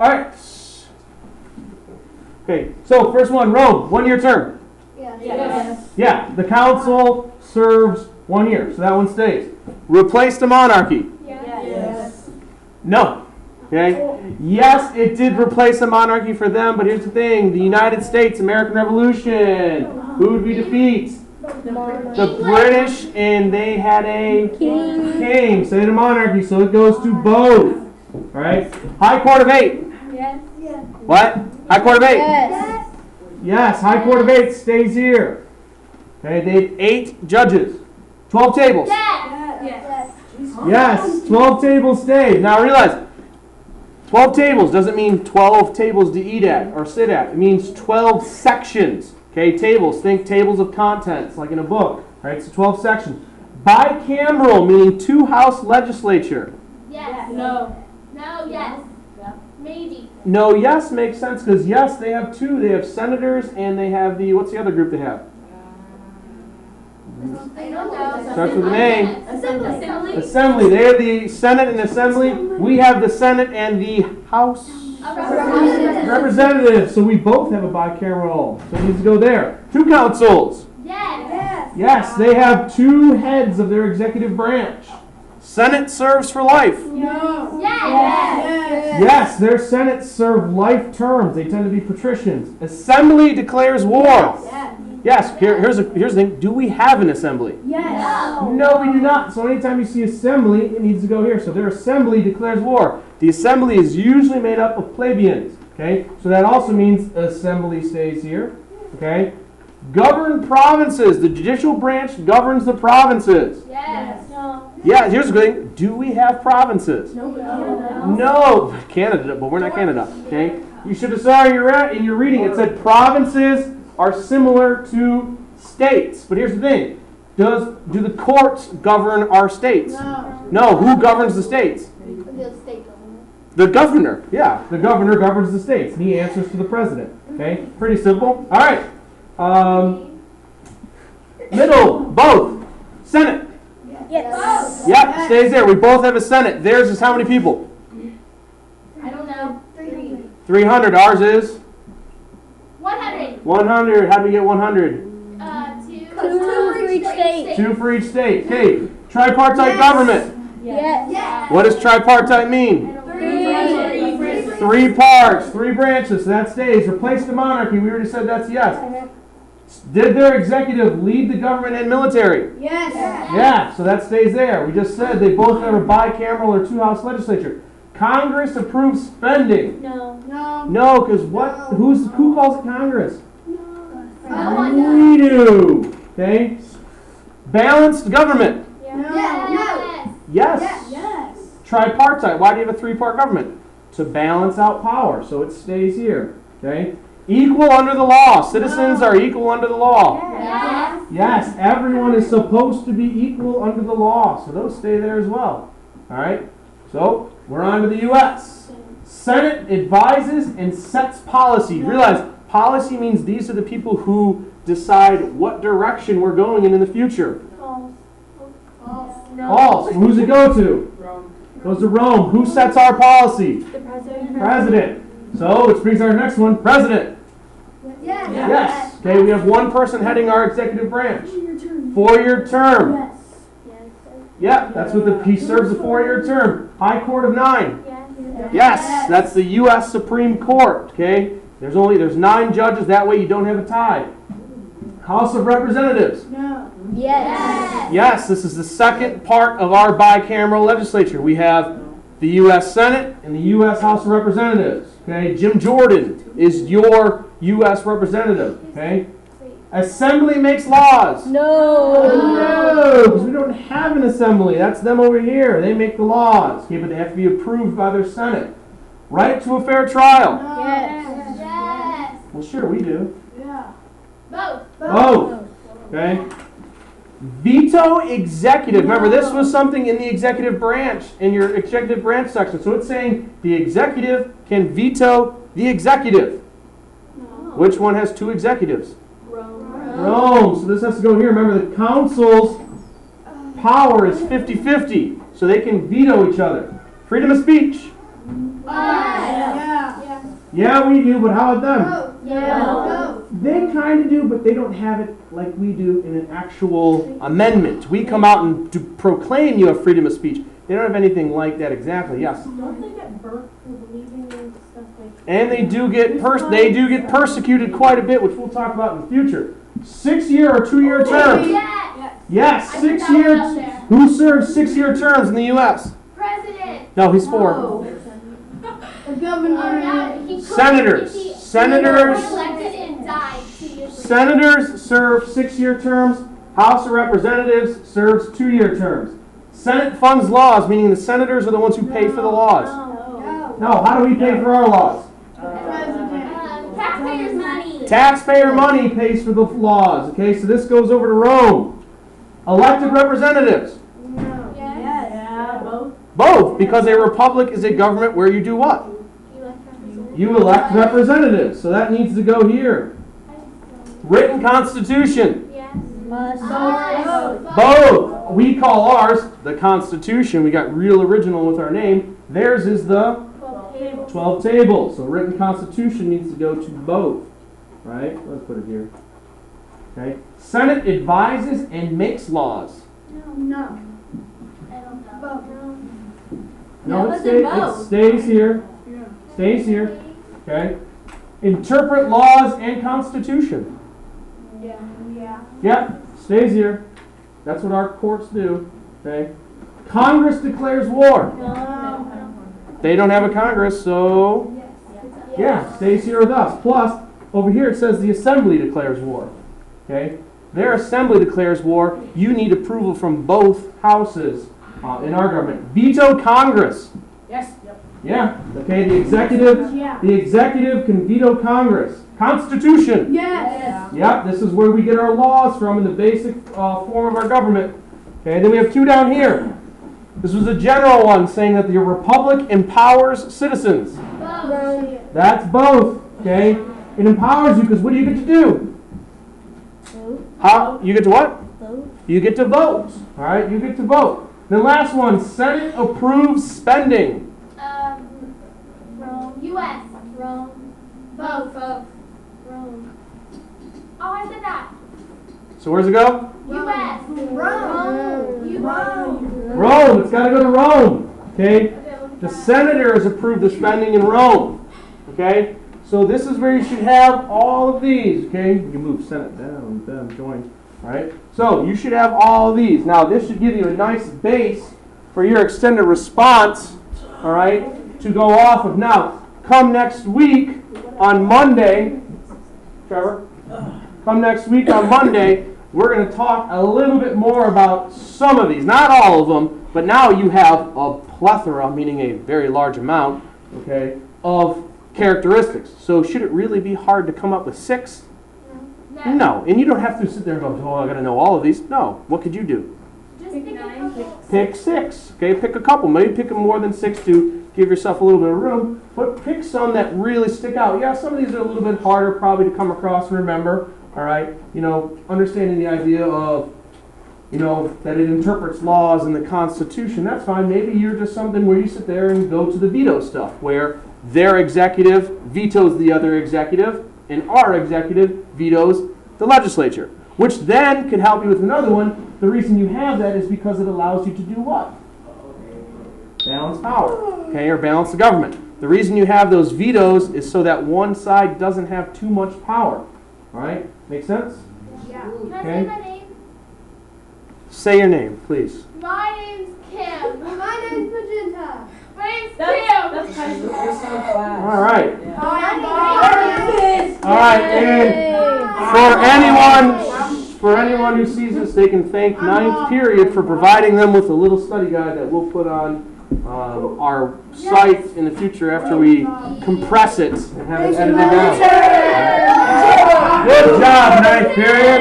All right. Okay, so first one, Rome, 1-year term. Yes. Yeah, the council serves 1 year, so that one stays. Replace the monarchy. Yes. No. Okay. Yes, it did replace the monarchy for them, but here's the thing: the United States, American Revolution. Who did we defeat? The British, and they had a king. So they had a monarchy, so it goes to both. All right. High Court of 8. Yes. What? High Court of 8. Yes. Yes, High Court of 8 stays here. Okay, they had 8 judges. 12 tables. Yes. Yes, 12 tables stayed. Now realize, 12 tables doesn't mean 12 tables to eat at or sit at. It means 12 sections. Okay, tables. Think tables of contents, like in a book. Right, so 12 sections. Bicameral, meaning 2-house legislature. Yes. No. No. Yes. Maybe. No, yes makes sense, because yes, they have 2. They have senators and they have the, what's the other group they have? I don't know. Starts with an A. Assembly. Assembly. They have the Senate and Assembly. We have the Senate and the House Representatives. So we both have a bicameral. So it needs to go there. 2 councils. Yes. Yes, they have 2 heads of their executive branch. Senate serves for life. No. Yes. Yes, their Senate serve life terms. They tend to be patricians. Assembly declares war. Yes, here's the thing. Do we have an assembly? Yes. No, we do not. So anytime you see assembly, it needs to go here. So their assembly declares war. The assembly is usually made up of plebeians. Okay, so that also means assembly stays here. Okay, govern provinces. The judicial branch governs the provinces. Yes. No. Yeah, here's the good thing. Do we have provinces? No. No, Canada, but we're not Canada. Okay, you should have saw in your reading. It said provinces are similar to states. But here's the thing. Do the courts govern our states? No. Who governs the states? The state government. The governor. Yeah, the governor governs the states. And he answers to the president. Okay, pretty simple. All right. Middle, both. Senate. Yes. Yep, stays there. We both have a Senate. Theirs is how many people? I don't know. 300. Ours is 100. 100. How do we get 100? 2 for each state. 2 for each state. Okay. Tripartite government. Yes. What does tripartite mean? 3 parts, 3 branches. So that stays. Replace the monarchy. We already said that's yes. Did their executive lead the government and military? Yes. Yeah, so that stays there. We just said they both have a bicameral or 2-house legislature. Congress approves spending. No. No, because who calls it Congress? No. We do. Okay. Balanced government. Yes. Tripartite. Why do you have a 3-part government? To balance out power, so it stays here. Okay. Equal under the law. Citizens are equal under the law. Yes, everyone is supposed to be equal under the law, so those stay there as well. All right. So we're on to the U.S. Senate advises and sets policy. Realize policy means these are the people who decide what direction we're going in the future. False. Who's it go to? Rome. Goes to Rome. Who sets our policy? The president. President. So, which brings our next one, president. Yes. Okay, we have one person heading our executive branch. 4-year term. Yeah, that's what he serves a 4-year term. High Court of 9. Yes, that's the U.S. Supreme Court. Okay, there's 9 judges. That way you don't have a tie. House of Representatives. Yes, this is the second part of our bicameral legislature. We have the U.S. Senate and the U.S. House of Representatives. Okay, Jim Jordan is your U.S. representative. Okay, Assembly makes laws. No, because we don't have an assembly. That's them over here. They make the laws. Okay, but they have to be approved by their Senate. Right to a fair trial. Yes. Well, sure, we do. Both. Okay. Veto executive. Remember, this was something in the executive branch, in your executive branch section. So it's saying the executive can veto the executive. Which one has 2 executives? Rome. So this has to go here. Remember, the council's power is 50-50. So they can veto each other. Freedom of speech. Yeah, we do, but how about them? No. They kind of do, but they don't have it like we do in an actual amendment. We come out and proclaim you have freedom of speech. They don't have anything like that exactly. Yes. Don't they get burnt for believing in stuff like that? And they do get persecuted quite a bit, which we'll talk about in the future. 6-year or 2-year terms. Yes. Yes, I put 6 that one years. out there. Who serves 6-year terms in the U.S.? President. No, he's 4. The governor. Senators. Senators. Elected and died 2 years later. Senators serve 6-year terms. House of Representatives serves 2-year terms. Senate funds laws, meaning the senators are the ones who pay for the laws. No, how do we pay for our laws? Taxpayers' money. Taxpayer money pays for the laws. Okay, so this goes over to Rome. Elected representatives. Yes. Yeah, both. Both, because a republic is a government where you do what? You elect representatives. So that needs to go here. Written constitution. Yes. Must. Both. We call ours the Constitution. We got real original with our name. Theirs is the 12 tables. So written constitution needs to go to both. Right? Let's put it here. Okay. Senate advises and makes laws. No. I don't know. No, it stays here. Stays here. Okay. Interpret laws and constitution. Yep, stays here. That's what our courts do. Okay. Congress declares war. They don't have a Congress, so yeah, stays here with us. Plus, over here it says the Assembly declares war. Okay. Their Assembly declares war. You need approval from both houses in our government. Veto Congress. Yes. Yeah. Okay. The executive can veto Congress. Constitution. Yes. Yep. This is where we get our laws from in the basic form of our government. Okay. Then we have 2 down here. This was a general one saying that the republic empowers citizens. That's both. Okay. It empowers you because what do you get to do? How you get to what? Vote. You get to vote. All right. You get to vote. The last one. Senate approves spending. Rome. U.S. Rome. Both. Rome. Oh, I said that. So where's it go? U.S. Rome. Rome. It's got to go to Rome. Okay. The senators approve the spending in Rome. Okay. So this is where you should have all of these. Okay. You can move Senate down, them join. All right. So you should have all of these. Now this should give you a nice base for your extended response. All right. To go off of. Now, come next week on Monday. Trevor. Come next week on Monday. We're going to talk a little bit more about some of these, not all of them, but now you have a plethora, meaning a very large amount, okay, of characteristics. So should it really be hard to come up with 6? No. And you don't have to sit there and go, oh, I got to know all of these. No. What could you do? Just pick a couple. Pick 6. Okay, pick a couple. Maybe pick more than 6 to give yourself a little bit of room, but pick some that really stick out. Yeah, some of these are a little bit harder probably to come across and remember. All right, understanding the idea of, that it interprets laws in the Constitution, that's fine. Maybe you're just something where you sit there and go to the veto stuff, where their executive vetoes the other executive, and our executive vetoes the legislature, which then could help you with another one. The reason you have that is because it allows you to do what? Balance power, okay, or balance the government. The reason you have those vetoes is so that one side doesn't have too much power. All right, make sense? Yeah. Can I Okay. say my name? Say your name, please. My name's Kim. My name's Magenta. My name's That's Kim. kind of All right. Hi. All right, and for anyone who sees this, they can thank 9th period for providing them with a little study guide that we'll put on our site in the future after we compress it and have it edited down. Good job, 9th period.